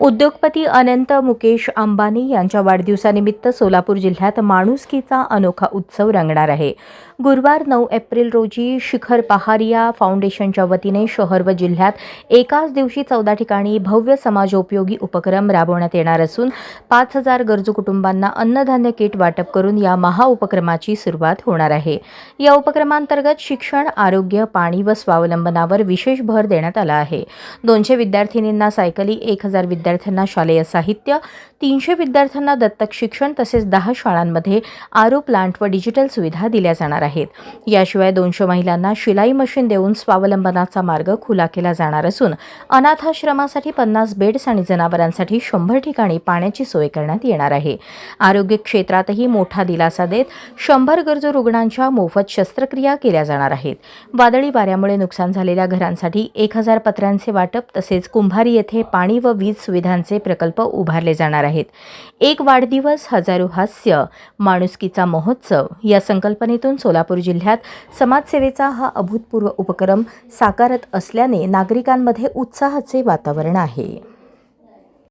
उद्योगपती अनंत मुकेश अंबानी यांच्या वाढदिवसानिमित्त सोलापूर जिल्ह्यात माणुसकीचा अनोखा उत्सव रंगणार आहे। गुरुवार 9 एप्रिल रोजी शिखर पहारिया फाउंडेशनच्या वतीने शहर व जिल्ह्यात एकाच दिवशी 14 ठिकाणी भव्य समाजोपयोगी उपक्रम राबवण्यात येणार असून 5000 गरजू कुटुंबांना अन्नधान्य किट वाटप करून या महाउपक्रमाची सुरुवात होणार आहे। या उपक्रमांतर्गत शिक्षण, आरोग्य, पाणी व स्वावलंबनावर विशेष भर देण्यात आला आहे। 200 विद्यार्थिनींना सायकली, 1000 विद्यार्थ्यांना शालेय साहित्य, 300 विद्यार्थ्यांना दत्तक शिक्षण तसेच 10 शाळांमध्ये आरो प्लांट व डिजिटल सुविधा दिल्या जाणार आहेत। याशिवाय 200 महिलांना शिलाई मशीन देऊन स्वावलंबनाचा मार्ग खुला केला जाणार असून अनाथाश्रमासाठी 50 बेड्स आणि जनावरांसाठी 100 ठिकाणी पाण्याची सोय करण्यात येणार आहे। आरोग्य क्षेत्रातही मोठा दिलासा देत 100 गरजू रुग्णांच्या मोफत शस्त्रक्रिया केल्या जाणार आहेत। वादळी वाऱ्यामुळे नुकसान झालेल्या घरांसाठी 1000 पत्र्यांचे वाटप तसेच कुंभारी येथे पाणी व वीज सुविधांचे प्रकल्प उभारले जाणार आहेत। एक वाढदिवस हजारो हास्य, माणुसकीचा महोत्सव या संकल्पनेतून सोलापूर जिल्ह्यात समाजसेवेचा हा अभूतपूर्व उपक्रम साकारत असल्याने नागरिकांमध्ये उत्साहाचे वातावरण आहे।